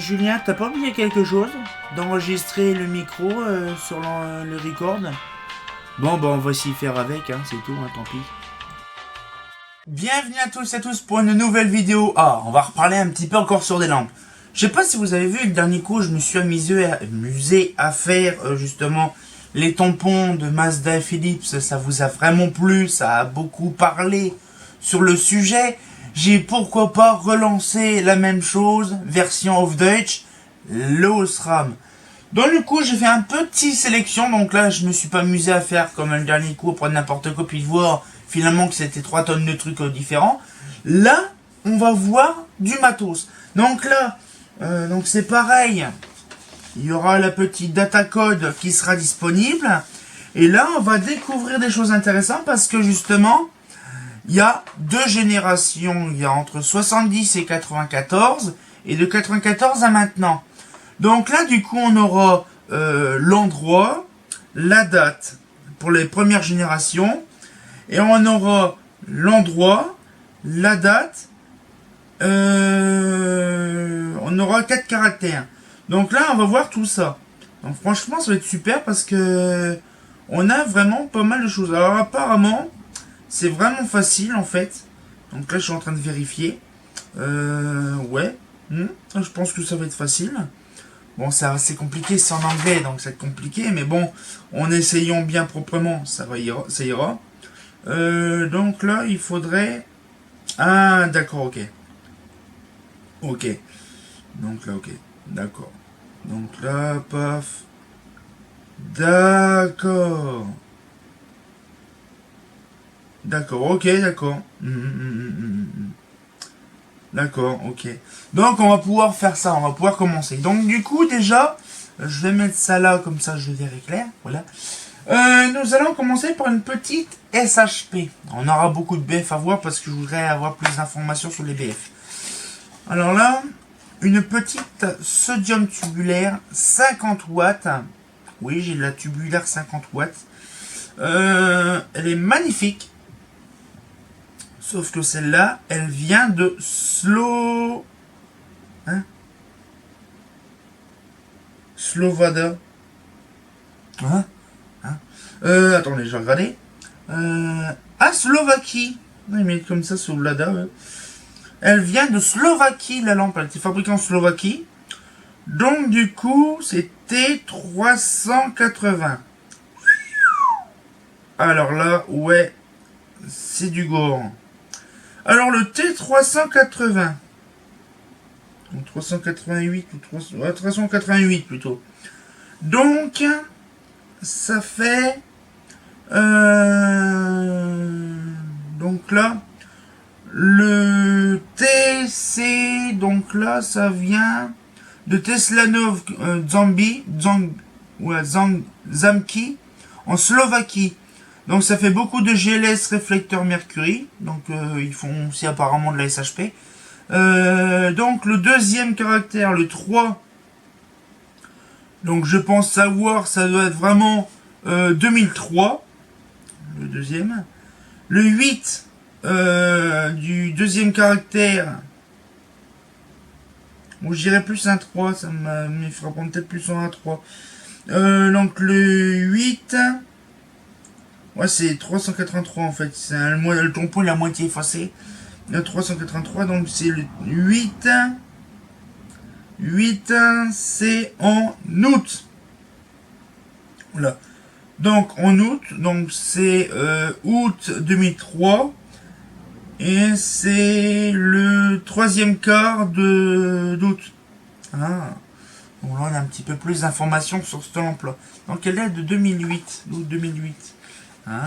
Julien, t'as pas oublié quelque chose? D'enregistrer le micro sur le record? Bon, bah on va s'y faire avec, hein, c'est tout, hein, tant pis. Bienvenue à tous et à tous pour une nouvelle vidéo. Ah, on va reparler un petit peu encore sur des lampes. Je sais pas si vous avez vu, le dernier coup, je me suis amusé à faire justement les tampons de Mazda et Philips. Ça vous a vraiment plu, ça a beaucoup parlé sur le sujet. J'ai pourquoi pas relancé la même chose, version of Deutsch, le Osram. Donc du coup, j'ai fait un petit sélection. Donc là, je me suis pas amusé à faire comme le dernier coup, prendre n'importe quoi, puis voir finalement que c'était 3 tonnes de trucs différents. Là, on va voir du matos. Donc là, donc c'est pareil. Il y aura la petite data code qui sera disponible. Et là, on va découvrir des choses intéressantes parce que justement, il y a 2 générations. Il y a entre 70 et 94 et de 94 à maintenant. Donc là, du coup, on aura l'endroit, la date pour les premières générations. Et on aura l'endroit, la date, on aura 4 caractères. Donc là, on va voir tout ça. Donc franchement, ça va être super parce que on a vraiment pas mal de choses. Alors apparemment, c'est vraiment facile en fait. Donc là, je suis en train de vérifier. Ouais. Je pense que ça va être facile. Bon, c'est compliqué, c'est en anglais, donc ça va être compliqué. Mais bon, en essayant bien proprement, ça ira. Donc là, il faudrait... Ah, d'accord, ok. Ok. Donc là, ok. D'accord. Donc là, paf. D'accord. D'accord, ok, d'accord. D'accord, ok. Donc on va pouvoir faire ça, on va pouvoir commencer. Donc du coup, déjà, je vais mettre ça là, comme ça je verrai clair. Voilà. Nous allons commencer par une petite SHP. On aura beaucoup de BF à voir parce que je voudrais avoir plus d'informations sur les BF. Alors là, une petite sodium tubulaire 50 watts. Oui, j'ai de la tubulaire 50 watts. Elle est magnifique. Sauf que celle-là, elle vient de Slovada. Attendez, je vais regarder. Slovaquie. Oui, mais comme ça, Slovada. Ouais. Elle vient de Slovaquie, la lampe. Elle a été fabriquée en Slovaquie. Donc, du coup, c'était 380. Alors là, ouais, c'est du gore. Alors, le T380. Donc, 388 ou 388 plutôt. Donc, ça fait... donc là, le TC, donc là, ça vient de Teslanov Zamki en Slovaquie. Donc ça fait beaucoup de GLS réflecteur Mercury. Donc ils font aussi apparemment de la SHP. Donc le deuxième caractère, le 3. Donc je pense savoir, ça doit être vraiment 2003. Le deuxième. Le 8 du deuxième caractère. Bon, je dirais plus un 3, ça me fera prendre peut-être plus en un 3. Donc le 8. Ouais, c'est 383 en fait. C'est le tampon il est à moitié effacé. Le 383, donc c'est le 8. 8, c'est en août. Voilà. Donc en août, donc c'est août 2003. Et c'est le 3e quart d'août. Ah. Bon là on a un petit peu plus d'informations sur cette lampe-là. Donc elle est de 2008. Août 2008. Ah.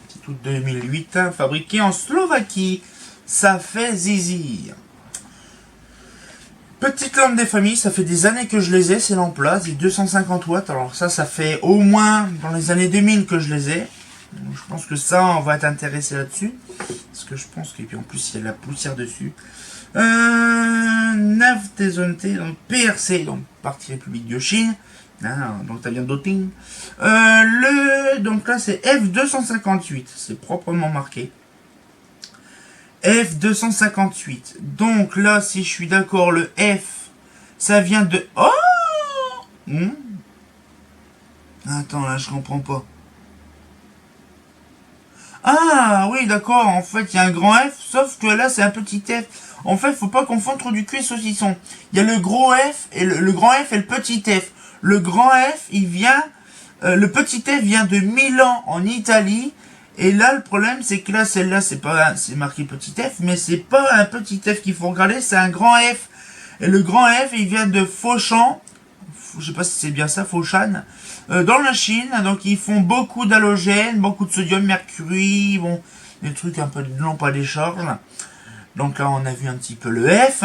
C'est août 2008, hein, fabriqué en Slovaquie. Ça fait zizir. Petite lampe des familles, ça fait des années que je les ai, ces lampes-là, c'est 250 watts. Alors ça fait au moins dans les années 2000 que je les ai. Donc, je pense que ça, on va être intéressé là-dessus. Parce que je pense que, puis en plus, il y a de la poussière dessus. Navtezonte, donc PRC, donc Partie République de Chine. Ah, donc ça vient d'Oting. Donc là, c'est F258, c'est proprement marqué. F258. Donc là, si je suis d'accord, le F Ça vient de... Oh Attends, là, je comprends pas. Ah, oui, d'accord. En fait, il y a un grand F, sauf que là, c'est un petit F. En fait, faut pas confondre trop du cul et saucisson. Il y a le gros F et le grand F et le petit F. Le grand F, il vient... le petit F vient de Milan, en Italie. Et là, le problème, c'est que là, celle-là, c'est marqué petit F, mais c'est pas un petit F qu'il faut regarder, c'est un grand F. Et le grand F, il vient de Foshan, je sais pas si c'est bien ça, Foshan, dans la Chine. Donc ils font beaucoup d'halogènes, beaucoup de sodium, mercury, bon, des trucs un peu de lampes à décharge. Donc là, on a vu un petit peu le F.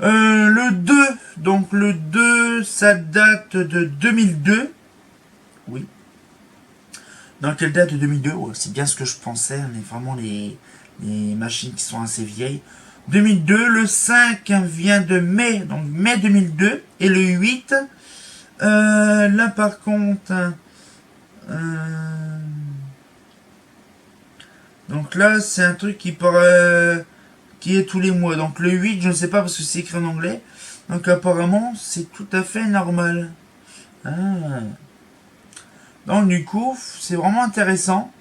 Le 2, donc le 2, ça date de 2002. Oui. Donc elle date de 2002, ouais, c'est bien ce que je pensais, mais vraiment les machines qui sont assez vieilles. 2002, le 5 vient de mai, donc mai 2002, et le 8, là par contre, donc là c'est un truc qui est tous les mois. Donc le 8, je ne sais pas parce que c'est écrit en anglais, donc apparemment c'est tout à fait normal. Ah. Donc du coup, c'est vraiment intéressant.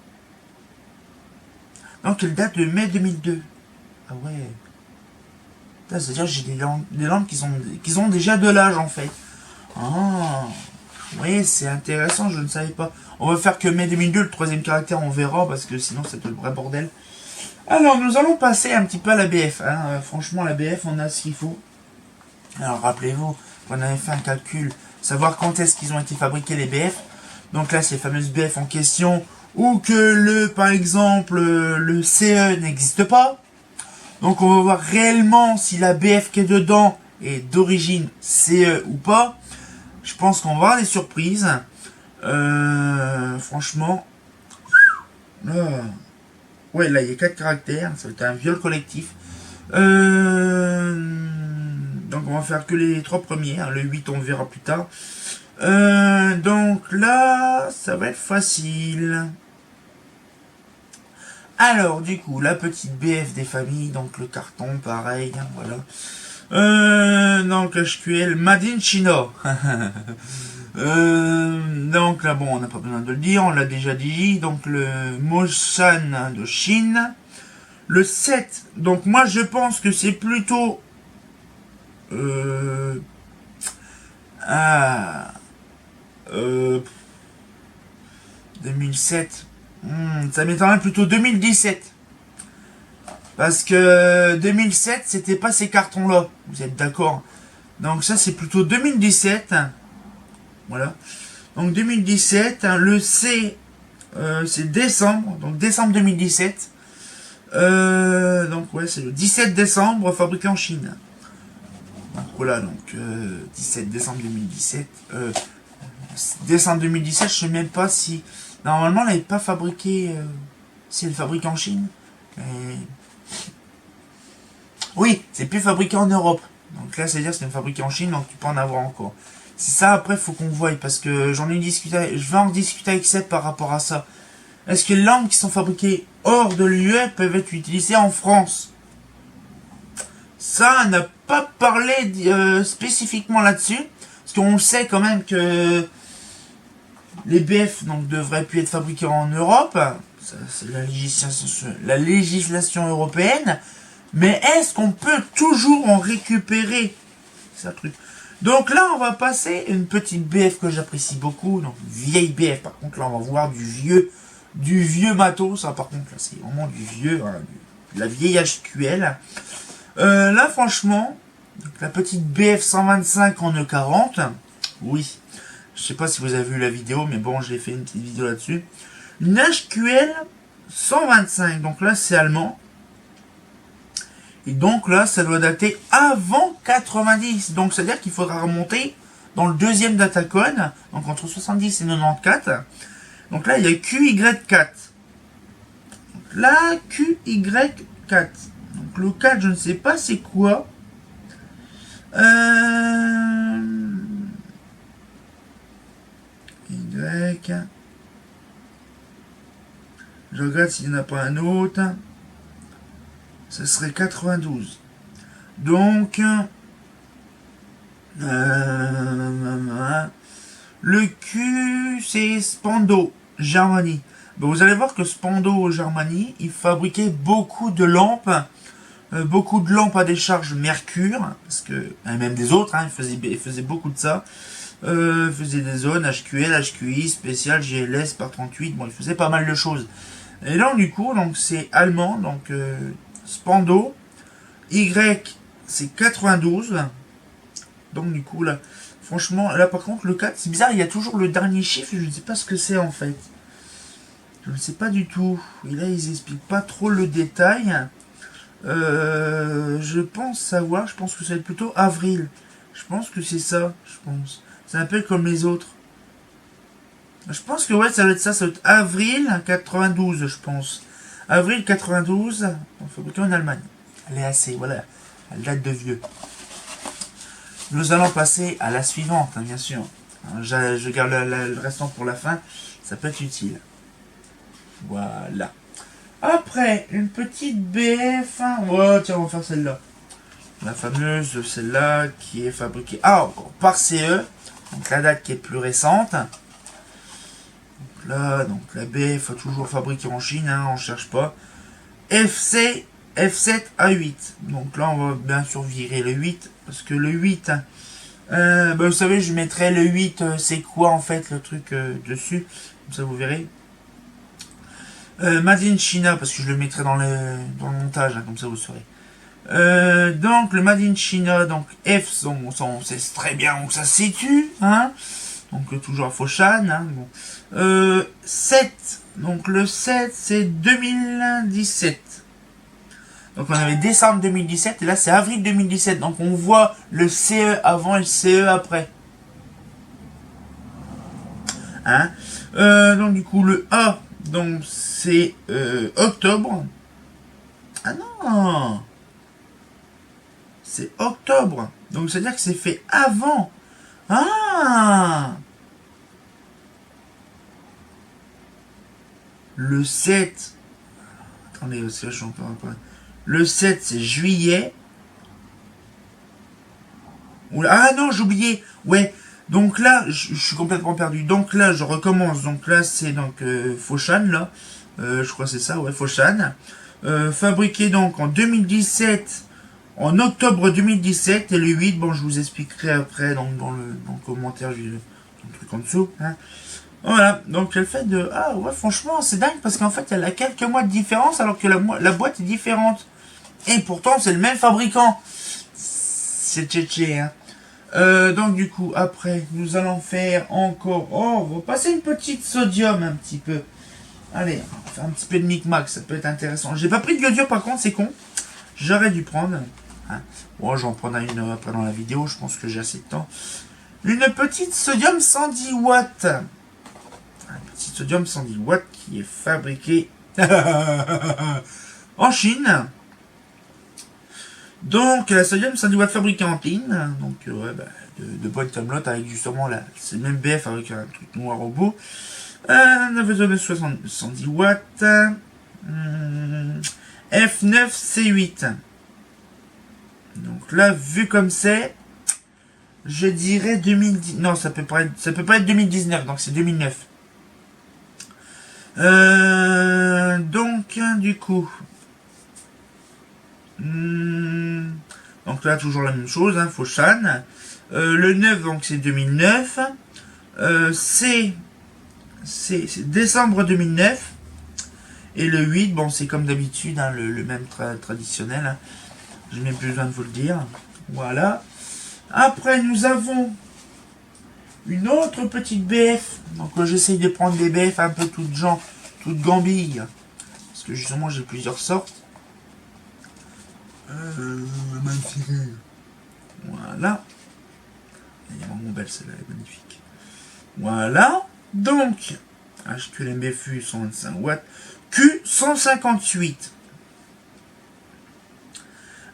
Donc elle date de mai 2002. Ah ouais. C'est-à-dire que j'ai des lampes qui ont déjà de l'âge en fait. Ah, oui, c'est intéressant, je ne savais pas. On va faire que mai 2002, le troisième caractère, on verra, parce que sinon c'est le vrai bordel. Alors, nous allons passer un petit peu à la BF. Hein. Franchement, la BF, on a ce qu'il faut. Alors, rappelez-vous, on avait fait un calcul, savoir quand est-ce qu'ils ont été fabriqués les BF. Donc là, ces fameuses BF en question, ou que par exemple, le CE n'existe pas. Donc on va voir réellement si la BF qui est dedans est d'origine CE ou pas. Je pense qu'on va avoir des surprises. Franchement. Ouais, là il y a 4 caractères. Ça va être un viol collectif. Donc on va faire que les 3 premiers. Hein. Le 8 on verra plus tard. Donc là, ça va être facile. Alors, du coup, la petite BF des familles, donc le carton, pareil, hein, voilà. Donc, HQL, Made in China. Donc là, bon, on n'a pas besoin de le dire, on l'a déjà dit. Donc, le Moshan de Chine. Le 7, donc moi, je pense que c'est plutôt... Ah... 2007... ça m'étonnerait plutôt 2017. Parce que 2007, c'était pas ces cartons-là. Vous êtes d'accord? Donc ça, c'est plutôt 2017. Voilà. Donc 2017, le C, c'est décembre. Donc décembre 2017. Donc ouais, c'est le 17 décembre, fabriqué en Chine. Donc voilà, donc 17 décembre 2017. Décembre 2017, je sais même pas si... Normalement, elle n'avait pas fabriqué... si elle fabrique en Chine. Oui, c'est plus fabriqué en Europe. Donc là, c'est-à-dire que c'est fabriqué en Chine, donc tu peux en avoir encore. C'est ça, après, faut qu'on voie, parce que j'en ai discuté, je vais en discuter avec Seb par rapport à ça. Est-ce que les lampes qui sont fabriquées hors de l'UE peuvent être utilisées en France? Ça, on n'a pas parlé spécifiquement là-dessus, parce qu'on le sait quand même que les BF donc, devraient plus être fabriqués en Europe. C'est la législation européenne. Mais est-ce qu'on peut toujours en récupérer? C'est un truc. Donc là, on va passer une petite BF que j'apprécie beaucoup. Donc, vieille BF. Par contre, là, on va voir du vieux matos. Ça, par contre, là, c'est vraiment du vieux, hein, de la vieille HQL. Là, franchement, la petite BF 125 en E40. Oui. Je sais pas si vous avez vu la vidéo, mais bon, j'ai fait une petite vidéo là-dessus. Une HQL 125. Donc là, c'est allemand. Et donc là, ça doit dater avant 90. Donc c'est-à-dire qu'il faudra remonter dans le deuxième datacode, donc entre 70 et 94. Donc là, il y a QY4. Donc là, QY4. Donc le 4, je ne sais pas c'est quoi. Y. Je regarde s'il n'y en a pas un autre. Ce serait 92. Donc, Le Q, c'est Spando, Germany. Ben, vous allez voir que Spando, Germany, il fabriquait beaucoup de lampes. Beaucoup de lampes à décharge mercure, parce que, et même des autres, hein, il faisait beaucoup de ça. Il faisait des zones HQL, HQI, spécial, GLS, par 38, bon, il faisait pas mal de choses. Et là, du coup, donc c'est allemand, donc Spando, Y, c'est 92. Donc, du coup, là, franchement, là, par contre, le 4, c'est bizarre, il y a toujours le dernier chiffre, je ne sais pas ce que c'est, en fait. Je ne sais pas du tout. Et là, ils expliquent pas trop le détail. Je pense savoir, je pense que ça va être plutôt avril. Je pense que c'est ça, je pense. C'est un peu comme les autres. Je pense que ouais, ça va être ça, ça va être avril 92, je pense. Avril 92, fabriqué en Allemagne. Elle est assez, voilà, elle date de vieux. Nous allons passer à la suivante, hein, bien sûr. Je garde le restant pour la fin, ça peut être utile. Voilà. Après, une petite BF. Oh, tiens, on va faire celle-là. La fameuse, celle-là, qui est fabriquée encore par CE. Donc la date qui est plus récente. Donc là, donc la BF toujours fabriquée en Chine, hein, on cherche pas. FC F7A8. Donc là, on va bien sûr virer le 8. Parce que le 8, bah, vous savez, je mettrai le 8, c'est quoi en fait le truc dessus. Comme ça, vous verrez. Made in China, parce que je le mettrai dans le montage, hein, comme ça vous saurez. Donc le Made in China, donc F, on sait très bien où ça se situe, hein. Donc toujours à Foshan, hein, bon. 7, donc le 7 c'est 2017. Donc on avait décembre 2017 et là c'est avril 2017. Donc on voit le CE avant et le CE après. Hein, donc du coup le A, donc c'est octobre. Ah non, c'est octobre. Donc c'est-à-dire que c'est fait avant. Ah, le 7. Attendez, parce que je suis un peu. Le 7 c'est juillet. Ah non, j'ai oublié. Ouais. Donc là, je suis complètement perdu. Donc là, je recommence. Donc là, c'est donc Foshan, là. Je crois que c'est ça, ouais, Foshan. Fabriqué donc en 2017, en octobre 2017. Et le 8, bon, je vous expliquerai après dans le commentaire, j'ai le truc en dessous. Hein. Voilà, donc le fait de... Ah ouais, franchement, c'est dingue parce qu'en fait, elle a quelques mois de différence alors que la boîte est différente. Et pourtant, c'est le même fabricant. C'est tchétché, hein. Donc du coup, après, nous allons faire encore... Oh, on va passer une petite sodium un petit peu. Allez, on va faire un petit peu de micmac, ça peut être intéressant. J'ai pas pris de iodure par contre, c'est con. J'aurais dû prendre. Hein. Bon, j'en prendrai une après dans la vidéo, je pense que j'ai assez de temps. Une petite sodium 110 watts. Un petit sodium 110 watts qui est fabriqué en Chine. Donc, la sodium 110 watts fabriquée en Chine. Donc, ouais, bah, de bonnes camelotes avec justement là, c'est le même BF avec un truc noir au bout. 970 watts. F9C8. Donc là, vu comme c'est, je dirais 2010. Non, ça peut pas être 2019, donc c'est 2009. Donc, du coup. Donc là, toujours la même chose, hein, Foshan. Le 9, donc c'est 2009. C'est décembre 2009. Et le 8, bon, c'est comme d'habitude, hein, le même traditionnel. Hein. Je n'ai même plus besoin de vous le dire. Voilà. Après, nous avons une autre petite BF. Donc, j'essaye de prendre des BF un peu toutes gambilles. Parce que justement, j'ai plusieurs sortes. Voilà. Elle est vraiment belle, celle-là, elle est magnifique. Voilà. Donc, HQLMBFU 125 watts. Q158.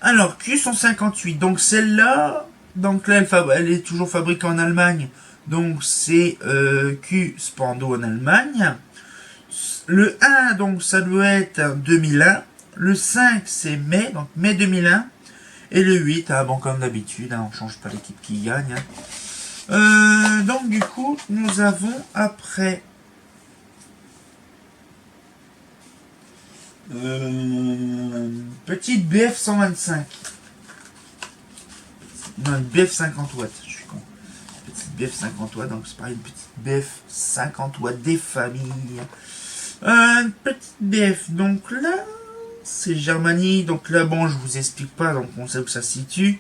Alors, Q158. Donc, celle-là, donc là, elle est toujours fabriquée en Allemagne. Donc, c'est Q Spando en Allemagne. Le 1, donc, ça doit être 2001. Le 5, c'est mai, donc mai 2001. Et le 8, ah bon, comme d'habitude, hein, on change pas l'équipe qui gagne. Donc du coup, nous avons après... petite BF 125. Non, une BF 50 watts, je suis con. Petite BF 50 watts, donc c'est pareil, une petite BF 50 watts des familles. Une petite BF, donc là, c'est Germanie, donc là, bon, je vous explique pas, donc on sait où ça se situe.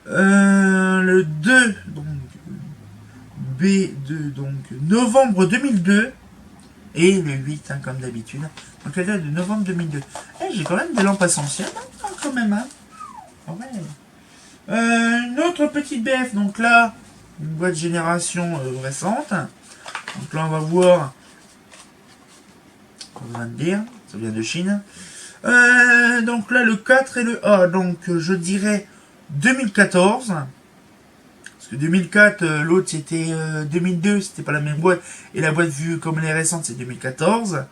Le 2, donc B2, donc novembre 2002, et le 8, hein, comme d'habitude. Donc elle date de novembre 2002. Eh, j'ai quand même des lampes essentielles, hein, quand même, hein. Ouais. Une autre petite BF, donc là, une boîte génération récente. Donc là, on va voir, on va dire, ça vient de Chine. Donc là, le 4 et le A, donc je dirais 2014. Parce que 2004, l'autre c'était 2002, c'était pas la même boîte. Et la boîte vue comme elle est récente, c'est 2014.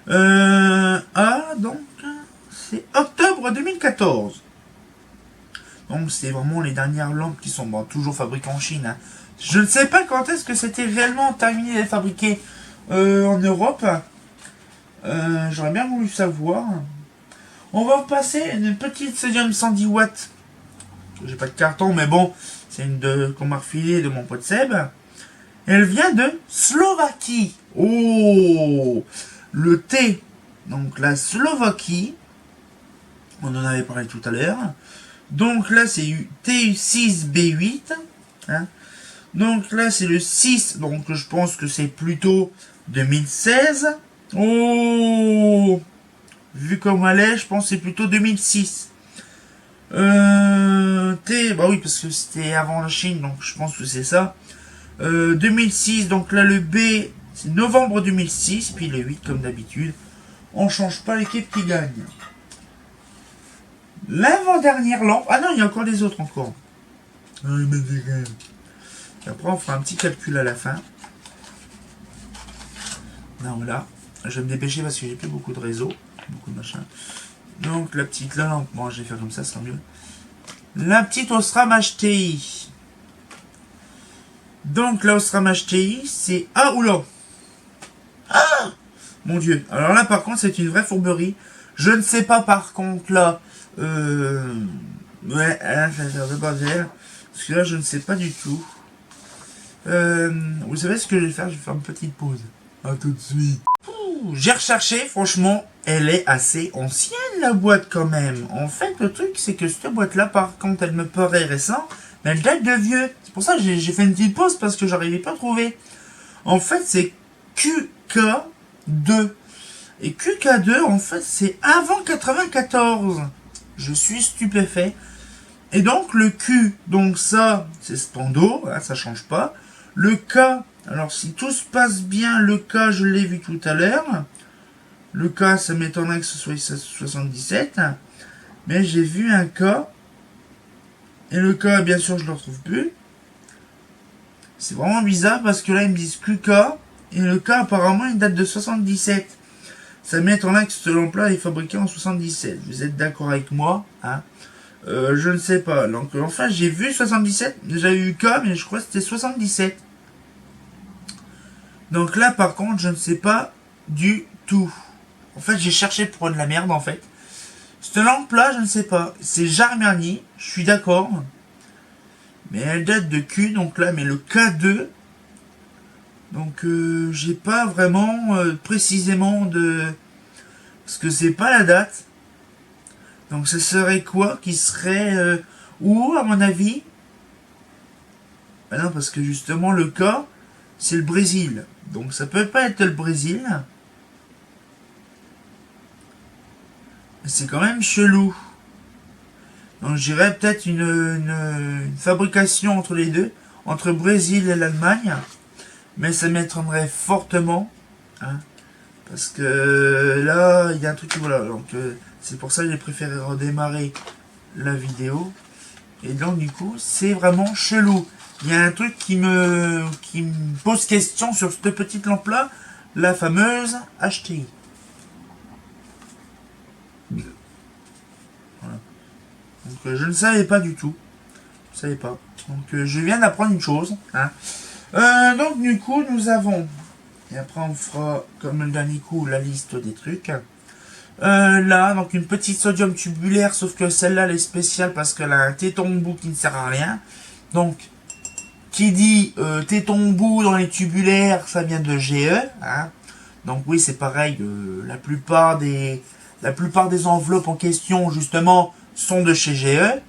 A, donc, c'est octobre 2014. Donc c'est vraiment les dernières lampes qui sont bon, toujours fabriquées en Chine. Hein. Je ne sais pas quand est-ce que c'était réellement terminé d'être fabriqué en Europe. J'aurais bien voulu savoir. On va passer une petite sodium 110 watts. J'ai pas de carton, mais bon, c'est une qu'on m'a refilée de mon pote Seb. Elle vient de Slovaquie. Oh, le T. Donc la Slovaquie. On en avait parlé tout à l'heure. Donc là, c'est TU6B8. Hein. Donc là, c'est le 6. Donc je pense que c'est plutôt 2016. Oh, vu comme elle est, je pense que c'est plutôt 2006. Bah oui, parce que c'était avant la Chine, donc je pense que c'est ça. 2006, donc là le B, c'est novembre 2006, puis le 8 comme d'habitude. On change pas l'équipe qui gagne. L'avant-dernière lampe. Ah non, il y a encore les autres encore. Et après, on fera un petit calcul à la fin. Non, voilà. Je vais me dépêcher parce que j'ai plus beaucoup de réseau. Beaucoup de machin. Donc, la petite lampe. Bon, je vais faire comme ça, ce sera mieux. La petite Osram HTI. Donc, la Osram HTI, c'est... Ah, oula. Ah, mon Dieu. Alors là, par contre, c'est une vraie fourberie. Je ne sais pas, par contre, là... Ouais, là, ça veut pas dire. Parce que là, je ne sais pas du tout. Vous savez ce que je vais faire? Je vais faire une petite pause. A tout de suite. J'ai recherché, franchement, elle est assez ancienne, la boîte, quand même. En fait, le truc, c'est que cette boîte-là, par contre, elle me paraît récente, mais elle date de vieux. C'est pour ça que j'ai fait une petite pause, parce que j'arrivais pas à trouver. En fait, c'est QK2. Et QK2, en fait, c'est avant 94. Je suis stupéfait. Et donc, le Q, donc ça, c'est Spando, hein, ça change pas. Le K, alors si tout se passe bien, le K, je l'ai vu tout à l'heure. Le K, ça m'étonnerait que ce soit 77. Mais j'ai vu un K. Et le K, bien sûr, je ne le retrouve plus. C'est vraiment bizarre parce que là, ils me disent QK. Et le K, apparemment, il date de 77. Ça m'étonnerait que ce lampe-là est fabriqué en 77. Vous êtes d'accord avec moi, hein? Je ne sais pas. Donc, enfin, j'ai vu 77. J'ai eu K, mais je crois que c'était 77. Donc là, par contre, je ne sais pas du tout. En fait, j'ai cherché pour de la merde, en fait. Cette lampe-là, je ne sais pas. C'est Jarmiani, je suis d'accord. Mais elle date de Q, donc là, mais le K2. Donc, j'ai pas vraiment précisément de... Parce que c'est pas la date. Donc, ce serait quoi qui serait... où, à mon avis? Ben non, parce que justement, le K, c'est le Brésil. Donc, ça peut pas être le Brésil. C'est quand même chelou. Donc, je dirais peut-être une fabrication entre les deux. Entre le Brésil et l'Allemagne. Mais ça m'étonnerait fortement. Hein, parce que là, il y a un truc qui... Voilà, donc c'est pour ça que j'ai préféré redémarrer la vidéo. Et donc, du coup, c'est vraiment chelou. Il y a un truc qui me pose question sur cette petite lampe-là. La fameuse HTI. Voilà. Donc je ne savais pas du tout. Je ne savais pas. Donc je viens d'apprendre une chose. Hein. Donc du coup nous avons, et après on fera comme le dernier coup la liste des trucs. Là, donc une petite sodium tubulaire, sauf que celle-là elle est spéciale parce qu'elle a un téton au bout qui ne sert à rien. Donc, qui dit téton au bout dans les tubulaires, ça vient de GE. Hein. Donc oui, c'est pareil, la plupart des enveloppes en question, justement, sont de chez GE.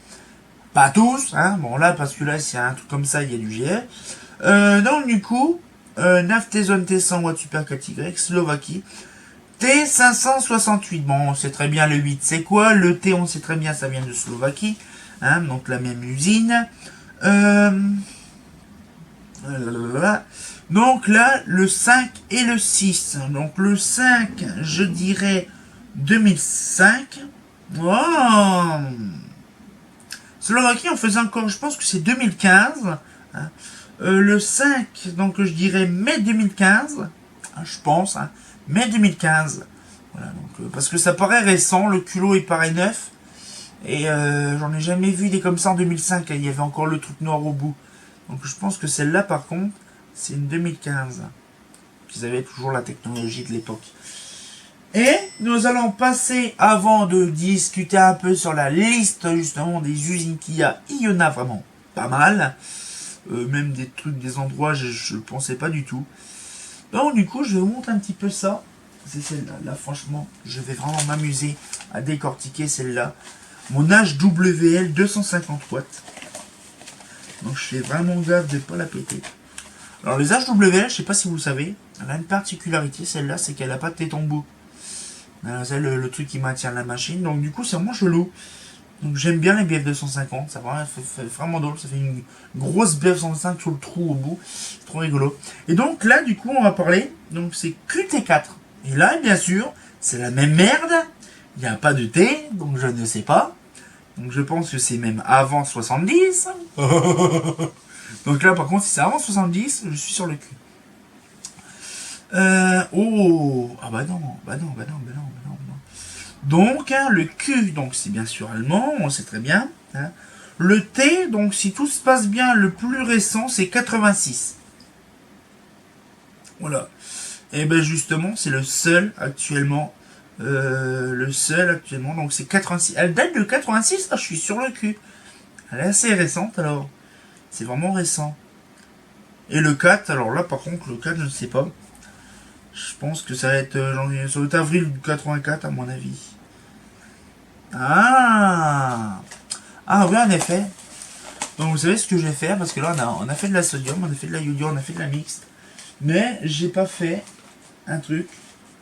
Pas tous, hein. Bon là, parce que là, s'il y a un truc comme ça, il y a du GE. Donc du coup, Naftazone T100 Watt Super 4Y, Slovaquie. T568, bon on sait très bien le 8 c'est quoi, le T on sait très bien ça vient de Slovaquie, hein, donc la même usine. Donc là le 5 et le 6, donc le 5 je dirais 2005. Oh Slovaquie on faisait encore, je pense que c'est 2015, hein. Le 5 donc je dirais mai 2015, hein, je pense, hein. Mai 2015. Voilà, donc, parce que ça paraît récent, le culot il paraît neuf. Et j'en ai jamais vu des comme ça en 2005, hein, il y avait encore le truc noir au bout. Donc je pense que celle-là par contre, c'est une 2015. Ils avaient toujours la technologie de l'époque. Et nous allons passer, avant de discuter un peu sur la liste justement des usines qu'il y a, il y en a vraiment pas mal. Même des trucs, des endroits, je ne pensais pas du tout. Donc du coup je vais vous montrer un petit peu ça. C'est celle-là. Là franchement je vais vraiment m'amuser à décortiquer celle-là. Mon HWL 250 watts. Donc je fais vraiment gaffe de ne pas la péter. Alors les HWL, je sais pas si vous le savez, elle a une particularité celle-là, c'est qu'elle n'a pas de téton bout. C'est le truc qui maintient la machine. Donc du coup c'est vraiment chelou. Donc j'aime bien les BF 250, ça fait vraiment drôle, ça fait une grosse BF 105 sur le trou au bout, c'est trop rigolo. Et donc là du coup on va parler, donc c'est QT4. Et là bien sûr, c'est la même merde, il n'y a pas de T, donc je ne sais pas. Donc je pense que c'est même avant 70. Donc là par contre si c'est avant 70, je suis sur le cul. Oh, ah bah non. Donc, hein, le Q, donc c'est bien sûr allemand, on sait très bien. Hein. Le T, donc si tout se passe bien, le plus récent, c'est 86. Voilà. Et ben justement, c'est le seul actuellement. Donc c'est 86. Elle date de 86, ah, je suis sur le cul. Elle est assez récente alors. C'est vraiment récent. Et le 4, alors là par contre, le 4, je ne sais pas. Je pense que ça va être ça va être avril 84 à mon avis. Ah oui, en effet. Donc vous savez ce que je vais faire, parce que là on a fait de la sodium, on a fait de la iodium, on a fait de la mixte. Mais j'ai pas fait un truc,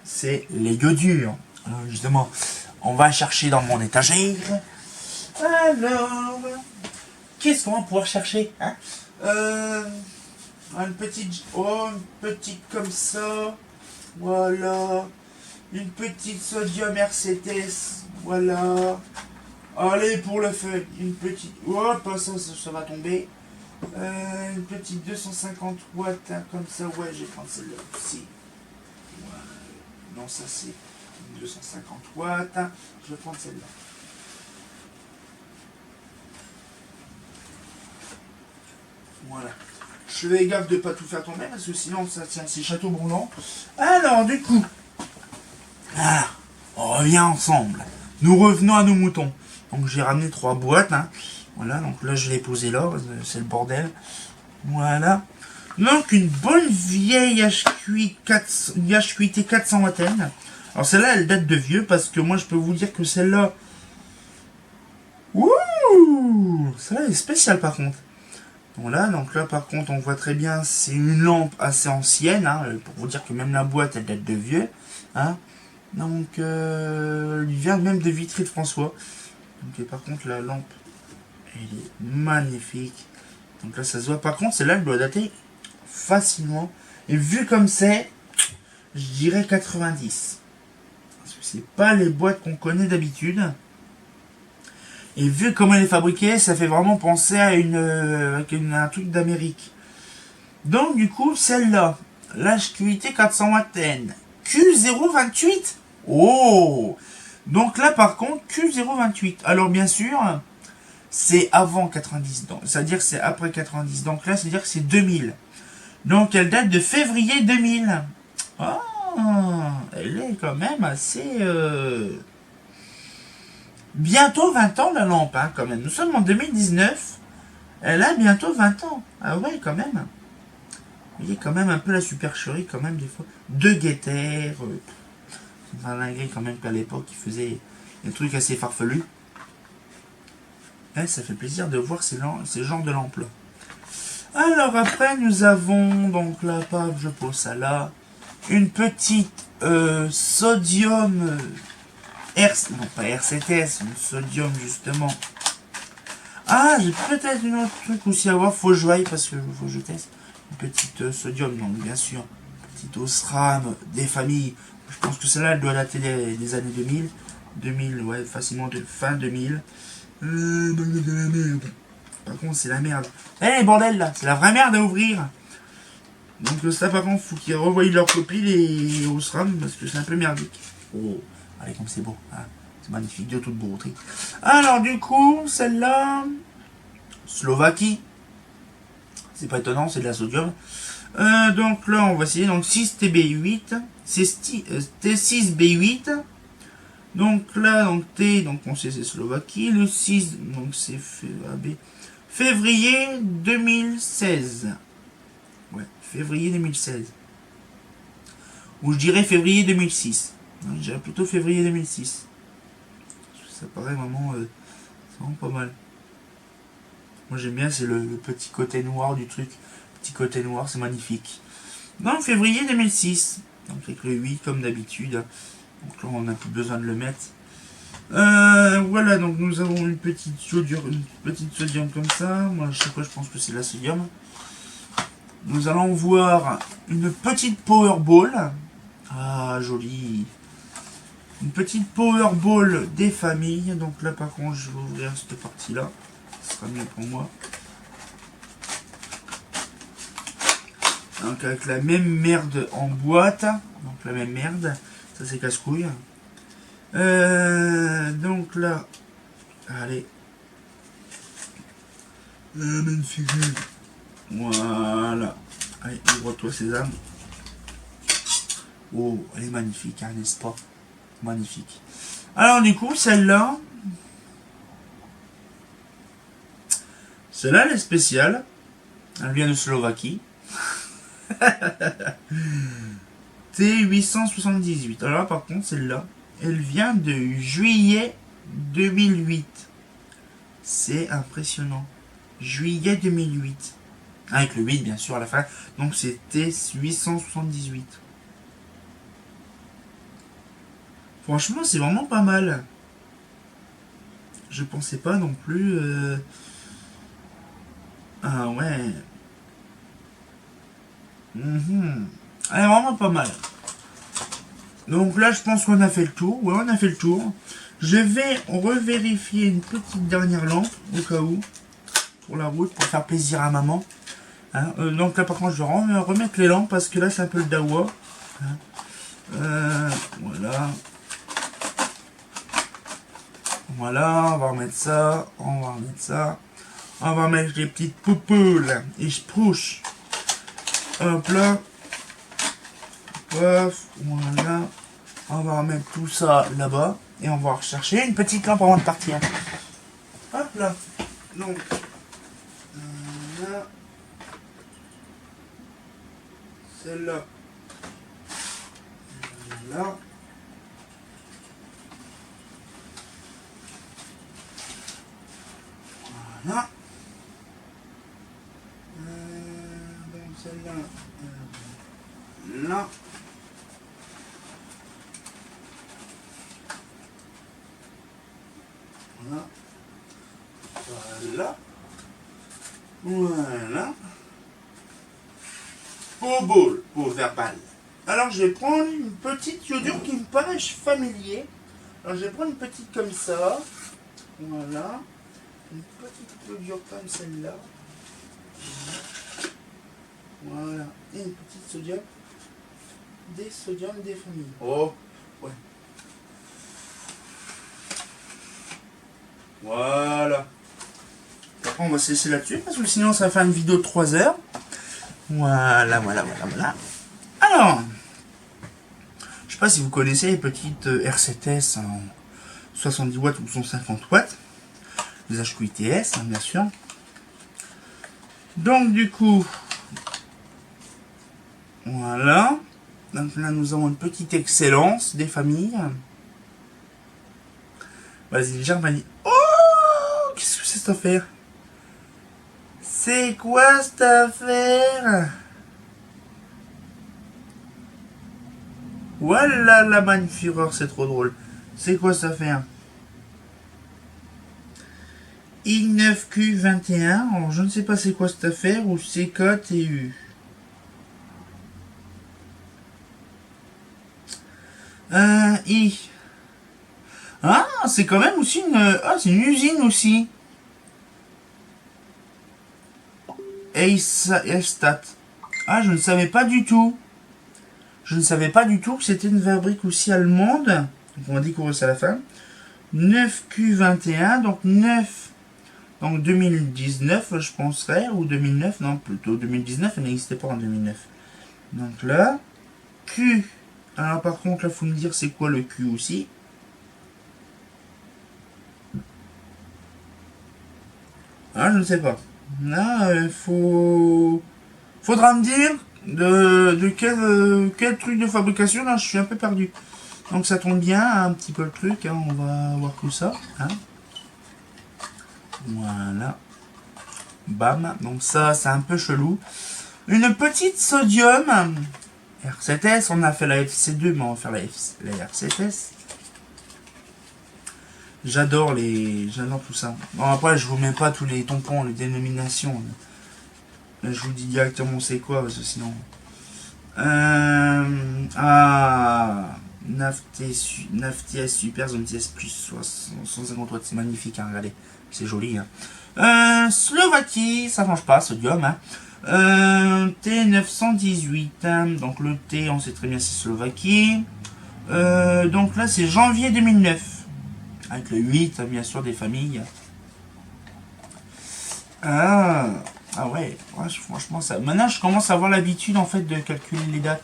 c'est les iodures. Alors justement, on va chercher dans mon étagère. Alors, qu'est-ce qu'on va pouvoir chercher, hein? Une petite comme ça. Voilà. Une petite sodium RCTS. Voilà. Allez, pour le fun. Une petite... Hop, ça va tomber. Une petite 250 watts, hein, comme ça. Ouais, je vais prendre celle-là aussi. Voilà. Non, ça c'est 250 watts. Hein. Je vais prendre celle-là. Voilà. Je fais gaffe de ne pas tout faire tomber, parce que sinon, ça tient, c'est château brûlant. Alors, du coup... Ah, on revient ensemble. Nous revenons à nos moutons. Donc j'ai ramené 3 boîtes. Hein. Voilà, donc là je l'ai posé là, c'est le bordel. Voilà. Donc une bonne vieille HQT 400 watts. Alors celle-là elle date de vieux parce que moi je peux vous dire que celle-là... Ouh, celle-là est spéciale par contre. Voilà, donc là par contre on voit très bien, c'est une lampe assez ancienne. Hein, pour vous dire que même la boîte elle date de vieux. Hein. Donc, il vient même de Vitry de François. Donc, et par contre, la lampe, elle est magnifique. Donc là, ça se voit. Par contre, celle-là, elle doit dater facilement. Et vu comme c'est, je dirais 90. Parce que c'est pas les boîtes qu'on connaît d'habitude. Et vu comment elle est fabriquée, ça fait vraiment penser à un truc d'Amérique. Donc, du coup, celle-là, l'HQT 400 watts Q028. Oh! Donc là, par contre, Q028. Alors, bien sûr, c'est avant 90. Donc, c'est-à-dire que c'est après 90. Donc là, c'est-à-dire que c'est 2000. Donc elle date de février 2000. Ah, elle est quand même assez... Bientôt 20 ans la lampe, hein, quand même. Nous sommes en 2019. Elle a bientôt 20 ans. Ah ouais, quand même. Vous voyez quand même un peu la supercherie, quand même, des fois. De guetter. C'est un dinguerie quand même qu'à l'époque, il faisait des trucs assez farfelus. Et ça fait plaisir de voir ces genres de lampes-là. Alors après, nous avons, donc là, paf, je pose ça là. Une petite sodium... non, pas RCTS, une sodium, justement. Ah, j'ai peut-être une autre truc aussi à voir. Faut que je voie parce que faut que je teste. Une petite sodium, donc bien sûr. Petite Osram des familles. Je pense que celle-là, elle doit dater des années 2000. 2000, ouais, facilement de fin 2000. De la merde. Par contre, c'est la merde. Eh, bordel, là, c'est la vraie merde à ouvrir. Donc ça, par contre, faut qu'ils revoient leur copie, les Osram, parce que c'est un peu merdique. Oh, allez, comme c'est beau. Hein. C'est magnifique, de toute beauté. Alors, du coup, celle-là... Slovaquie. C'est pas étonnant, c'est de la sodium. Donc là, on va essayer. Donc 6TB8. C'est T6B8. Donc là, donc T, donc on sait c'est Slovaquie. Le 6, donc c'est février 2016. Ouais, février 2016. Ou je dirais février 2006. Je dirais plutôt février 2006. Ça paraît vraiment, c'est vraiment pas mal. Moi j'aime bien, c'est le petit côté noir du truc. Petit côté noir, c'est magnifique. Donc février 2006. Donc avec le 8 comme d'habitude. Donc là on n'a plus besoin de le mettre. Voilà, donc nous avons une petite sodium comme ça. Moi à chaque fois je pense que c'est la sodium. Nous allons voir une petite Powerball. Ah, joli. Une petite Powerball des familles. Donc là par contre je vais ouvrir cette partie là. Ce sera mieux pour moi. Donc avec la même merde en boîte. Donc la même merde. Ça c'est casse-couille. Donc là. Allez. La même figure. Voilà. Allez, ouvre-toi Sésame. Oh, elle est magnifique, hein, n'est-ce pas? Magnifique. Alors du coup, celle-là. Celle-là, elle est spéciale. Elle vient de Slovaquie. T878. Alors là, par contre, celle-là, elle vient de juillet 2008. C'est impressionnant. Juillet 2008. Avec le 8, bien sûr, à la fin. Donc, c'est T878. Franchement, c'est vraiment pas mal. Je pensais pas non plus... Ah ouais. Elle est vraiment pas mal. Donc là, je pense qu'on a fait le tour. Ouais, on a fait le tour. Je vais revérifier une petite dernière lampe, au cas où. Pour la route, pour faire plaisir à maman. Hein, donc là, par contre, je vais remettre les lampes, parce que là, c'est un peu le dawa. Hein, voilà. Voilà, on va remettre ça. On va remettre ça. On va mettre les petites poupoules. Et je pousse. Hop là. Paf, voilà. On va remettre tout ça là-bas. Et on va rechercher une petite lampe avant de partir. Hop là. Donc, là. Celle-là. Là. Voilà. Donc celle-là. Là. Voilà. Voilà. Voilà. Pour boule, pour verbal. Alors je vais prendre une petite iodure qui me paraît familier. Alors je vais prendre une petite comme ça. Voilà. Une petite iodure comme celle-là. Voilà. Et une petite sodium. Des sodiums des familles. Oh, ouais. Voilà. on va se laisser là-dessus, parce que sinon ça va faire une vidéo de 3 heures. Voilà. Alors, je sais pas si vous connaissez les petites R7S en 70 watts ou 150 watts. Les HQITS, bien sûr. Donc du coup, voilà. Donc là, nous avons une petite excellence des familles. Vas-y, Germanie. Oh, qu'est-ce que c'est cette affaire? C'est quoi cette affaire? Voilà la Manführer, c'est trop drôle. C'est quoi cette affaire? I9Q21, alors je ne sais pas c'est quoi cette affaire, ou CKTU. I. Ah, c'est quand même aussi une... Ah, c'est une usine aussi. Elstat. Ah, je ne savais pas du tout. Je ne savais pas du tout que c'était une fabrique aussi allemande. Donc on va découvrir ça à la fin. 9Q21, donc 9... Donc 2019, je penserais, ou 2009, non, plutôt 2019, elle n'existait pas en 2009. Donc là, Q. Alors par contre, là, il faut me dire c'est quoi le Q aussi. Ah, je ne sais pas. Là, il faudra me dire de quel truc de fabrication, là, je suis un peu perdu. Donc ça tombe bien, un petit peu le truc, hein, on va voir tout ça. Hein. Voilà. Bam. Donc ça, c'est un peu chelou. Une petite sodium. R7S, on a fait la FC2, mais on va faire la R7S. J'adore tout ça. Bon, après, je vous mets pas tous les tampons, les dénominations. Là, je vous dis directement c'est quoi, parce que sinon... NAFTS Super, Zone TS plus 150 watts, c'est magnifique, hein, regardez. C'est joli, hein. Slovaquie, ça change pas, sodium, hein. T918, hein, donc le T, on sait très bien, c'est Slovaquie. Donc là, c'est janvier 2009. Avec le 8, bien sûr, des familles. Ah ouais, franchement, ça. Maintenant, je commence à avoir l'habitude, en fait, de calculer les dates.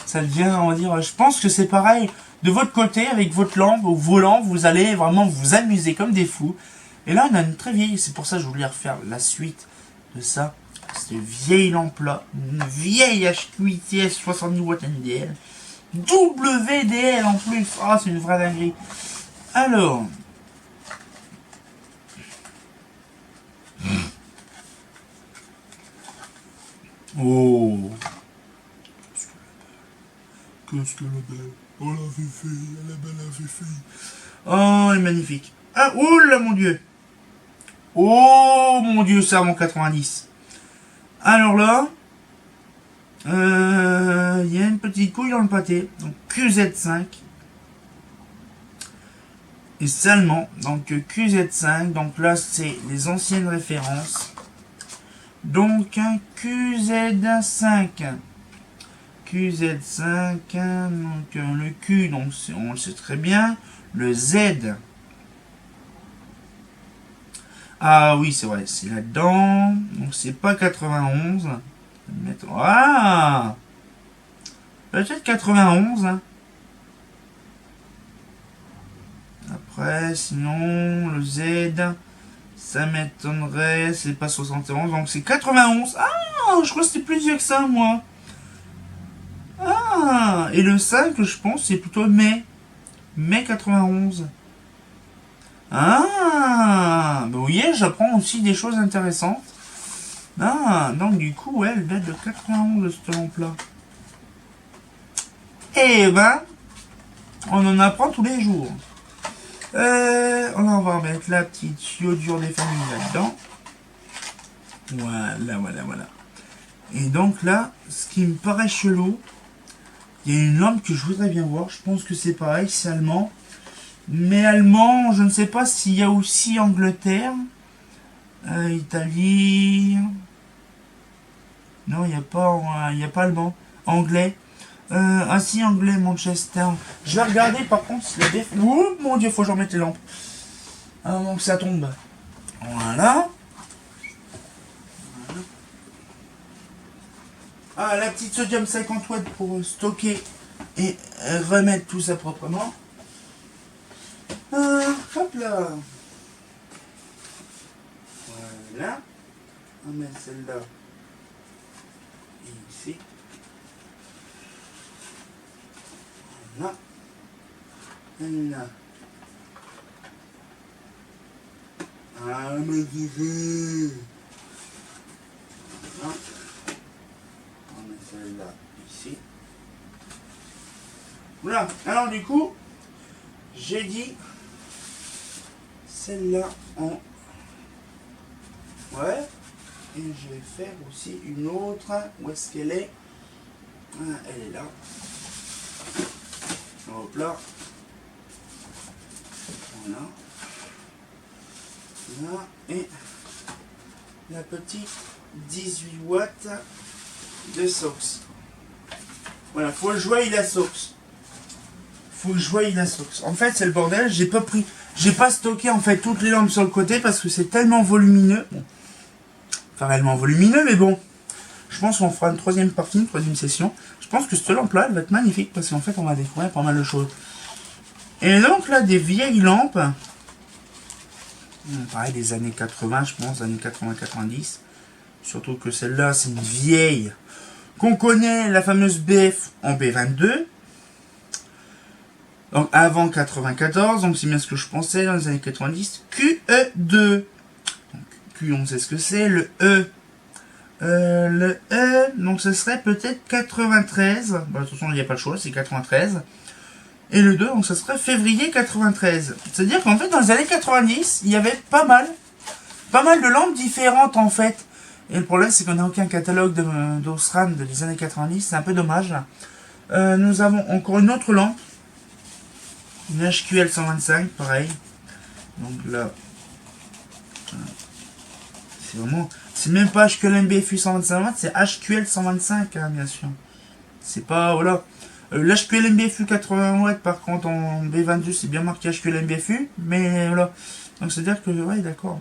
Ça devient, on va dire, je pense que c'est pareil. De votre côté, avec votre lampe ou vos lampes, vous allez vraiment vous amuser comme des fous. Et là, on a une très vieille, c'est pour ça que je voulais refaire la suite de ça. Cette vieille lampe-là, une vieille HQITS 70 watts NDL. WDL en plus, ah, c'est une vraie dinguerie. Alors... Oh, qu'est-ce que la belle. Oh la fifi, elle est belle la fifi. Oh, elle est magnifique. Ah, oh là mon dieu. Oh mon dieu, ça mon 90. Alors là, il y a une petite couille dans le pâté. Donc QZ5. Et c'est allemand. Donc QZ5. Donc là, c'est les anciennes références. Donc un QZ5. QZ5, donc le Q, donc on le sait très bien. Le Z. Ah oui, c'est vrai, c'est là-dedans. Donc c'est pas 91. Ah, peut-être 91. Hein. Après, sinon, le Z, ça m'étonnerait, c'est pas 71, donc c'est 91. Ah, je crois que c'était plus vieux que ça, moi. Ah, et le 5, je pense, c'est plutôt mai. Mai 91. Ah, ben vous voyez, j'apprends aussi des choses intéressantes. Ah, donc du coup, ouais, elle date de 91, cette lampe-là. Eh ben, on en apprend tous les jours. On va remettre la petite iodure des familles là-dedans. Voilà. Et donc là, ce qui me paraît chelou, il y a une lampe que je voudrais bien voir. Je pense que c'est pareil, c'est allemand. Mais allemand, je ne sais pas s'il y a aussi Angleterre. Italie. Non, il n'y a pas allemand. Anglais. Ah si, anglais, Manchester. Je vais regarder par contre si la déf... Oh mon dieu, faut que j'en mette les lampes. Ah non, ça tombe. Voilà. Ah, la petite sodium 50 watts pour stocker et remettre tout ça proprement. Hop là. Voilà. On met celle-là ici. Voilà. Là. Ah, mais qui fait. Voilà. On met celle-là ici. Voilà. Alors du coup, j'ai dit celle-là en... Ouais. Et je vais faire aussi une autre. Où est-ce qu'elle est? Ah, elle est là. Hop là. Voilà. Là. Et la petite 18 watts de SOX. Voilà, faut que je voie la SOX. Faut que je voie la SOX. En fait, c'est le bordel. J'ai pas stocké en fait toutes les lampes sur le côté parce que c'est tellement volumineux. Bon. Enfin, réellement volumineux, mais bon. Je pense qu'on fera une troisième partie, une troisième session. Je pense que cette lampe-là, elle va être magnifique parce qu'en fait, on va découvrir pas mal de choses. Et donc là, des vieilles lampes. Pareil, des années 80, je pense, années 80-90. Surtout que celle-là, c'est une vieille. Qu'on connaît, la fameuse BF en B22. Donc avant 94, donc c'est bien ce que je pensais dans les années 90. QE2. Donc, Q, on sait ce que c'est. Le E, donc ce serait peut-être 93. Bon, de toute façon, il n'y a pas le choix, c'est 93. Et le 2, donc ça serait février 93. C'est-à-dire qu'en fait, dans les années 90, il y avait pas mal de lampes différentes en fait. Et le problème, c'est qu'on n'a aucun catalogue d'Osram des années 90, c'est un peu dommage. Nous avons encore une autre lampe, une HQL 125, pareil. Donc là, c'est vraiment, c'est même pas HQL MBFU 125 watts, c'est HQL 125, hein, bien sûr. C'est pas, voilà. L'HQL MBFU 80 watts, par contre, en B22, c'est bien marqué HQL MBFU, mais voilà. Donc, c'est-à-dire que, ouais, d'accord.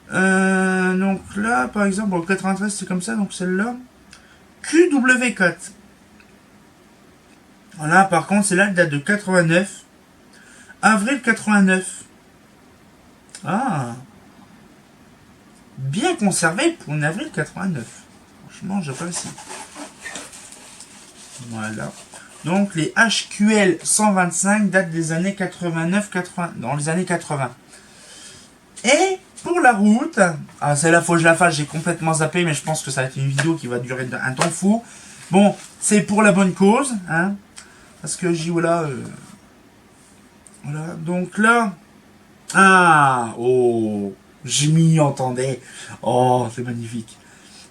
Donc là, par exemple, en 93, c'est comme ça, donc celle-là. QW4. Voilà, par contre, celle-là, elle date de 89. Avril 89. Ah. Bien conservé pour une avril 89. Franchement, j'apprécie. Voilà. Donc les HQL 125 datent des années 89-80, dans les années 80. Et pour la route, ah celle-là faut que je la fasse, j'ai complètement zappé, mais je pense que ça va être une vidéo qui va durer un temps fou. Bon, c'est pour la bonne cause, hein, parce que j'y voilà, voilà. Donc là, ah, oh, je m'y entendais, oh c'est magnifique.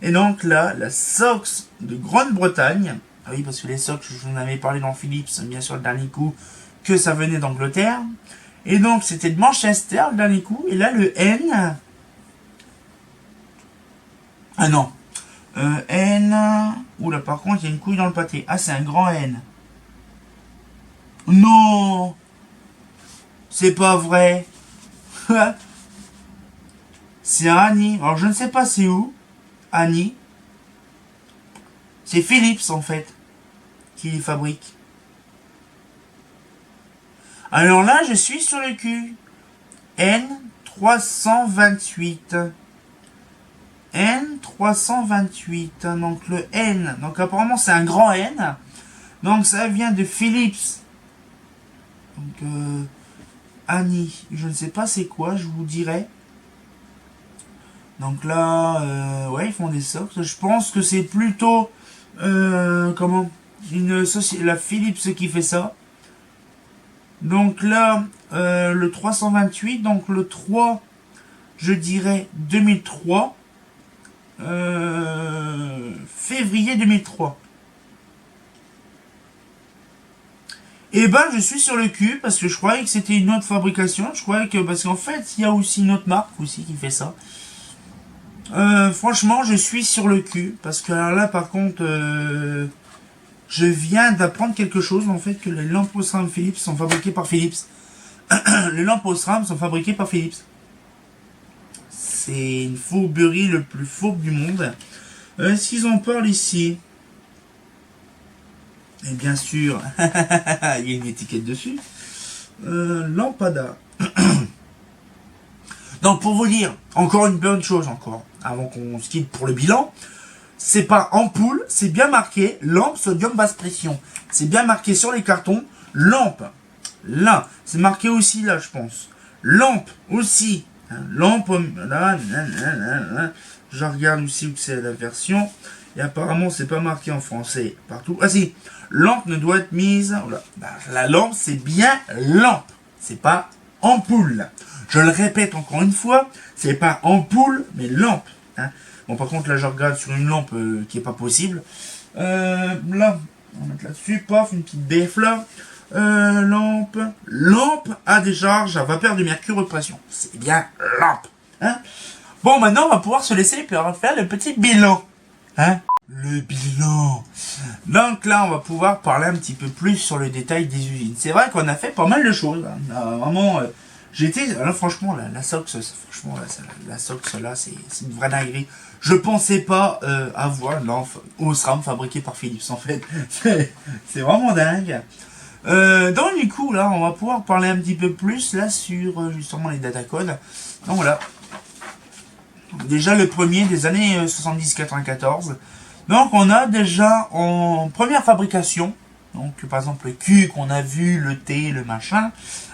Et donc là, la SOX de Grande-Bretagne. Ah oui, parce que les SOX, je vous en avais parlé dans Philips, bien sûr, le dernier coup, que ça venait d'Angleterre. Et donc, c'était de Manchester, le dernier coup. Et là, le N... Ah non. N... Oula, par contre, il y a une couille dans le pâté. Ah, c'est un grand N. Non. C'est pas vrai. C'est Annie. Alors, je ne sais pas c'est où. Annie. C'est Philips, en fait, qui les fabrique. Alors là, je suis sur le cul. N328. N328. Donc le N. Donc apparemment, c'est un grand N. Donc ça vient de Philips. Donc Annie. Je ne sais pas c'est quoi, je vous dirai. Donc là, ouais, ils font des socks. Je pense que c'est plutôt... comment la Philips qui fait ça. Donc là, le 328, donc le 3, je dirais 2003, février 2003. Et ben, je suis sur le cul parce que je croyais que c'était une autre fabrication. Je croyais que, parce qu'en fait, il y a aussi une autre marque aussi qui fait ça. Franchement, je suis sur le cul parce que là, par contre, je viens d'apprendre quelque chose, en fait, que les lampes Osram Philips sont fabriquées par Philips. Les lampes Osram sont fabriquées par Philips. c'est une fourberie le plus fourbe du monde. Est-ce qu'ils en parlent ici? Et bien sûr, il y a une étiquette dessus. Lampada. Donc pour vous dire, encore une bonne chose encore, avant qu'on se quitte pour le bilan, c'est pas ampoule, c'est bien marqué lampe sodium basse pression. C'est bien marqué sur les cartons, lampe. Là, c'est marqué aussi là, je pense. Lampe aussi. Lampe, là, je regarde aussi où c'est la version. Et apparemment, c'est pas marqué en français partout. Ah si, lampe ne doit être mise. Oh là, la lampe, c'est bien lampe. C'est pas ampoule. Je le répète encore une fois, c'est pas ampoule, mais lampe. Hein. Bon, par contre, là, je regarde sur une lampe qui est pas possible. Là, on va mettre là-dessus, paf, une petite BF là. Lampe à décharge à vapeur de mercure haute pression. C'est bien lampe. Hein. Bon, maintenant, on va pouvoir se laisser et puis on va faire le petit bilan. Hein. Le bilan. Donc là, on va pouvoir parler un petit peu plus sur le détail des usines. C'est vrai qu'on a fait pas mal de choses. Hein. Vraiment, j'étais... Là, franchement, la Sox, franchement, la Sox, là, c'est une vraie dinguerie. Je pensais pas avoir Osram fabriqué par Philips, en fait. C'est vraiment dingue. Donc du coup, là, on va pouvoir parler un petit peu plus, là, sur, justement, les datacodes. Donc voilà. Déjà, le premier des années 70-94. Donc, on a déjà en première fabrication, donc, par exemple, le Q qu'on a vu, le T, le machin,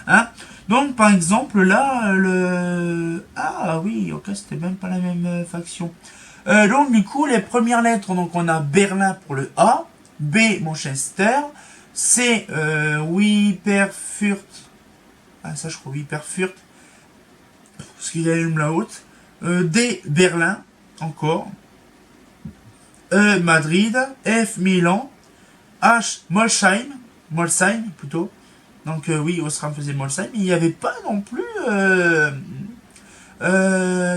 hein. Donc, par exemple, là, le... Ah oui, ok, c'était même pas la même faction. Donc, du coup, les premières lettres, donc, on a Berlin pour le A, B, Manchester, C, Wipperfurt, ah, ça, je crois, Wipperfurt, parce qu'il y a une la haute, D, Berlin, encore, E, Madrid, F, Milan, H, Molsheim plutôt. Donc oui, Osram faisait Molsheim, mais il n'y avait pas non plus...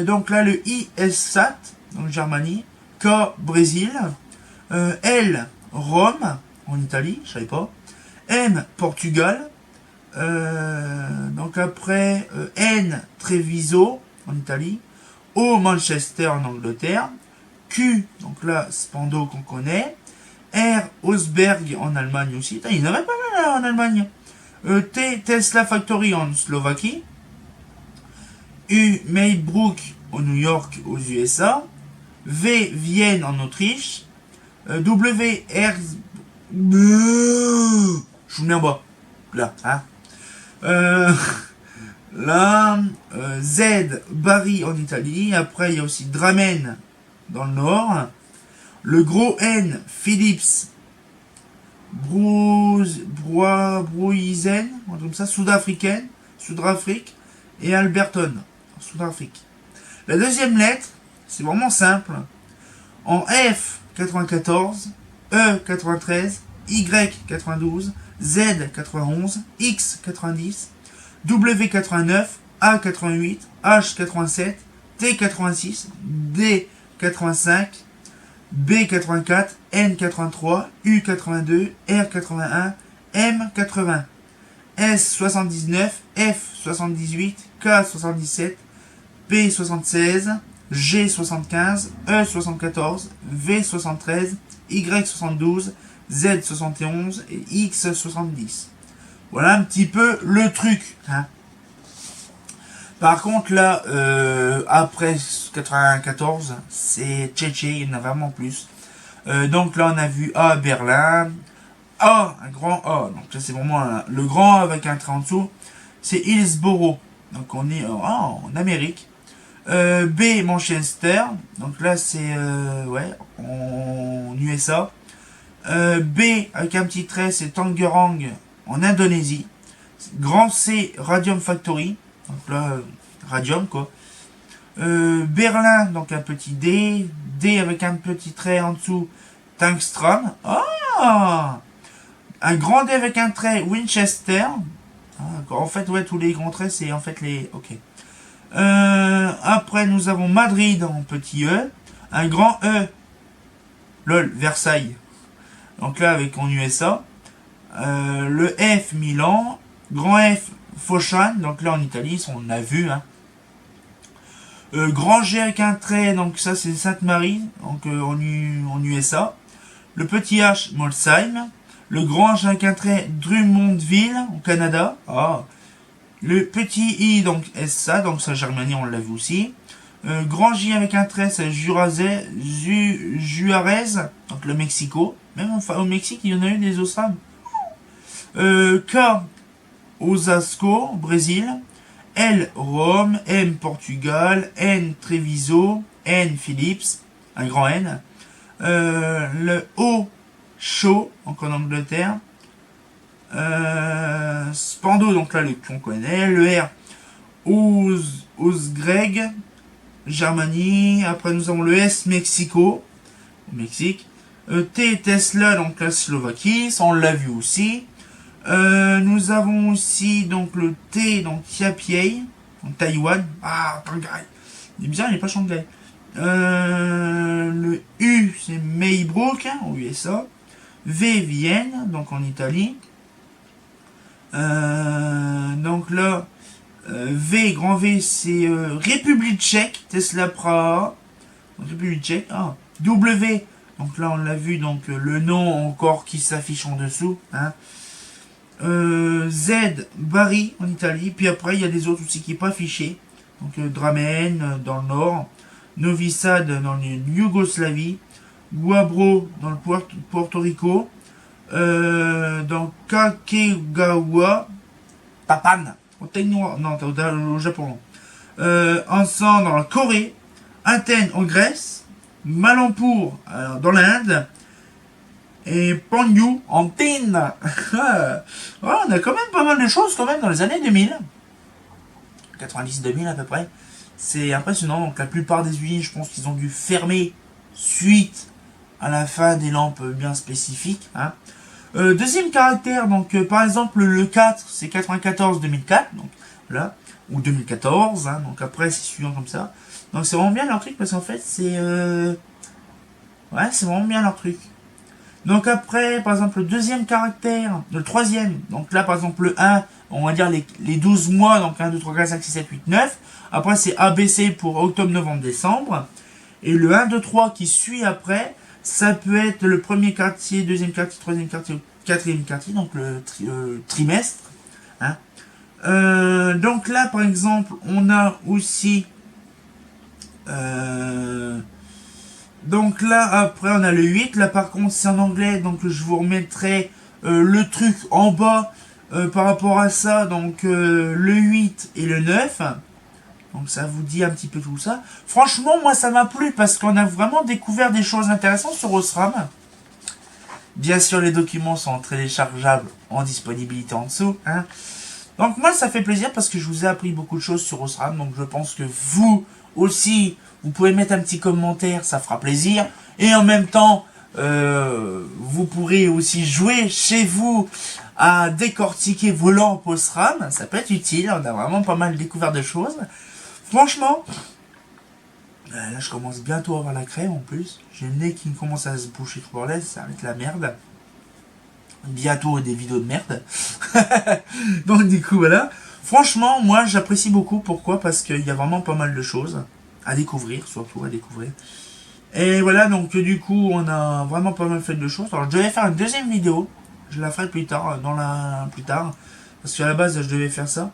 donc là, le I, SAT, donc Germanie, K, Brésil, L, Rome, en Italie, je savais pas, M, Portugal, donc après, N, Treviso, en Italie, O, Manchester, en Angleterre, Q, donc là, Spando qu'on connaît, R, Osberg en Allemagne aussi. Il y en avait pas mal en Allemagne. T, Tesla Factory en Slovaquie. U, Maybrook au New York aux USA. V, Vienne en Autriche. W, R... Je vous mets en bas. Là, hein. Là, Z, Bari en Italie. Après, il y a aussi Drammen dans le nord. Le gros N, Philips, Brouizen, comme ça, Sud-Afrique, et Alberton, Sud-Afrique. La deuxième lettre, c'est vraiment simple. En F, 94, E, 93, Y, 92, Z, 91, X, 90, W, 89, A, 88, H, 87, T, 86, D, 85, B 84, N 83, U 82, R 81, M 80, S 79, F 78, K 77, P 76, G 75, E 74, V 73, Y 72, Z 71 et X 70. Voilà un petit peu le truc. Hein. Par contre, là, après 94, c'est tchétché, il y en a vraiment plus. Donc là, on a vu A, Berlin. A, un grand A. Donc là, c'est vraiment le grand A avec un trait en dessous. C'est Hillsborough. Donc on est en Amérique. B, Manchester. Donc là, c'est ouais, en USA. B, avec un petit trait, c'est Tangerang en Indonésie. Grand C, Radium Factory. Donc là, radium quoi. Berlin, donc un petit D. D avec un petit trait en dessous, Tangstrom. Ah, un grand D avec un trait, Winchester. Ah, en fait, ouais, tous les grands traits, c'est en fait les... Ok. Après, nous avons Madrid en petit E. Un grand E. Lol, Versailles. Donc là, avec en USA. Le F, Milan. Grand F, Foshan, donc là en Italie, on l'a vu. Hein. Grand G avec un trait, donc ça c'est Sainte-Marie, donc en USA. Le petit H, Molsheim. Le grand H avec un trait, Drummondville, au Canada. Ah. Le petit I, donc SA, donc ça Germanie, on l'a vu aussi. Grand J avec un trait, c'est Juarez, donc le Mexico. Même au Mexique, il y en a eu des Osram. K, Osasco, Brésil. L, Rome. M, Portugal. N, Treviso. N, Phillips, un grand N. Le O, Shaw, donc en Angleterre. Spando, donc là, le qu'on connaît. Le R, Osgreg, Germanie. Après, nous avons le S, Mexico, au Mexique. T, Tesla, donc la Slovaquie, ça on l'a vu aussi. Nous avons aussi donc le T, donc Taipei, donc Taïwan. Ah, Shanghai. Il est bien, il n'est pas Shanghai. Le U, c'est Maybrook, hein, aux USA. V, Vienne, donc en Italie. Donc là, V, grand V, c'est République tchèque, Tesla Praha. République tchèque. Ah, W, donc là on l'a vu, donc le nom encore qui s'affiche en dessous. Hein. Z, Bari en Italie. Puis après, il y a des autres aussi qui n'est pas affiché. Donc Dramen dans le nord. Novi Sad dans le Yougoslavie. Guabro dans le Porto Rico. Dans Kakegawa. Papan. Au Japon. Ansan dans la Corée. Athènes en Grèce. Malampur dans l'Inde. Et Panyu en Chine. On a quand même pas mal de choses quand même dans les années 2000. 90-2000 à peu près. C'est impressionnant. Donc la plupart des usines, je pense qu'ils ont dû fermer suite à la fin des lampes bien spécifiques. Hein. Deuxième caractère, donc par exemple le 4, c'est 94-2004. Donc là, ou 2014. Hein, donc après c'est suivant comme ça. Donc c'est vraiment bien leur truc parce qu'en fait c'est... Ouais, c'est vraiment bien leur truc. Donc après, par exemple, le deuxième caractère, le troisième, donc là par exemple le 1, on va dire les 12 mois, donc 1, 2, 3, 4, 5, 6, 7, 8, 9. Après c'est ABC pour octobre, novembre, décembre. Et le 1, 2, 3 qui suit après, ça peut être le premier quartier, deuxième quartier, troisième quartier, quatrième quartier, donc le trimestre. Hein. Donc là par exemple, on a aussi... Donc là, après, on a le 8. Là, par contre, c'est en anglais. Donc, je vous remettrai le truc en bas par rapport à ça. Donc, le 8 et le 9. Donc, ça vous dit un petit peu tout ça. Franchement, moi, ça m'a plu parce qu'on a vraiment découvert des choses intéressantes sur Osram. Bien sûr, les documents sont téléchargeables en disponibilité en dessous. Hein. Donc, moi, ça fait plaisir parce que je vous ai appris beaucoup de choses sur Osram. Donc, je pense que vous aussi... Vous pouvez mettre un petit commentaire, ça fera plaisir. Et en même temps, vous pourrez aussi jouer chez vous à décortiquer vos lampes Osram. Ça peut être utile, on a vraiment pas mal découvert de choses. Franchement, là je commence bientôt à avoir la crème en plus. J'ai le nez qui commence à se boucher trop bordel, ça va être la merde. Bientôt des vidéos de merde. Donc du coup voilà. Franchement, moi j'apprécie beaucoup. Pourquoi? Parce qu'il y a vraiment pas mal de choses à découvrir, surtout à découvrir. Et voilà, donc du coup, on a vraiment pas mal fait de choses. Alors, je devais faire une deuxième vidéo. Je la ferai plus tard, plus tard. Parce qu'à la base, je devais faire ça.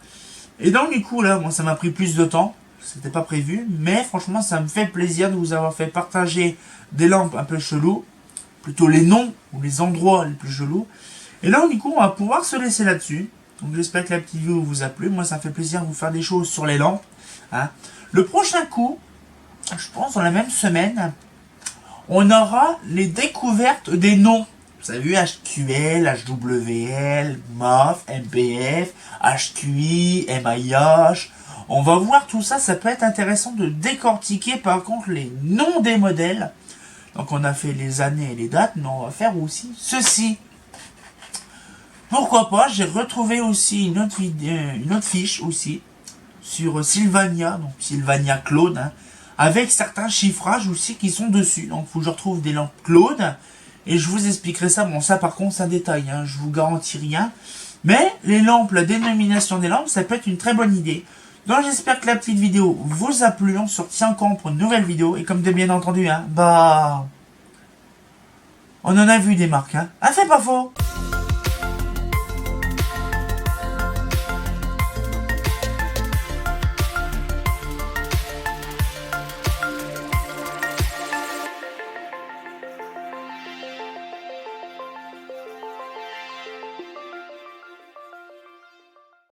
Et donc, du coup, là, moi, ça m'a pris plus de temps. C'était pas prévu. Mais franchement, ça me fait plaisir de vous avoir fait partager des lampes un peu cheloues. Plutôt les noms ou les endroits les plus chelous. Et donc, du coup, on va pouvoir se laisser là-dessus. Donc, j'espère que la petite vidéo vous a plu. Moi, ça me fait plaisir de vous faire des choses sur les lampes. Hein. Le prochain coup, je pense dans la même semaine, on aura les découvertes des noms. Vous avez vu HQL, HWL, MAF, MPF, HQI, MIH. On va voir tout ça, ça peut être intéressant de décortiquer par contre les noms des modèles. Donc on a fait les années et les dates, mais on va faire aussi ceci. Pourquoi pas, j'ai retrouvé aussi une autre fiche aussi. Sur Sylvania, donc Sylvania Claude, hein, avec certains chiffrages aussi qui sont dessus. Donc il faut que je retrouve des lampes Claude, et je vous expliquerai ça. Bon, ça par contre, c'est un détail, hein, je vous garantis rien. Mais les lampes, la dénomination des lampes, ça peut être une très bonne idée. Donc j'espère que la petite vidéo vous a plu. On se retient encore pour une nouvelle vidéo. Et comme t'as bien entendu, hein, bah... on en a vu des marques, hein. Ah, c'est pas faux.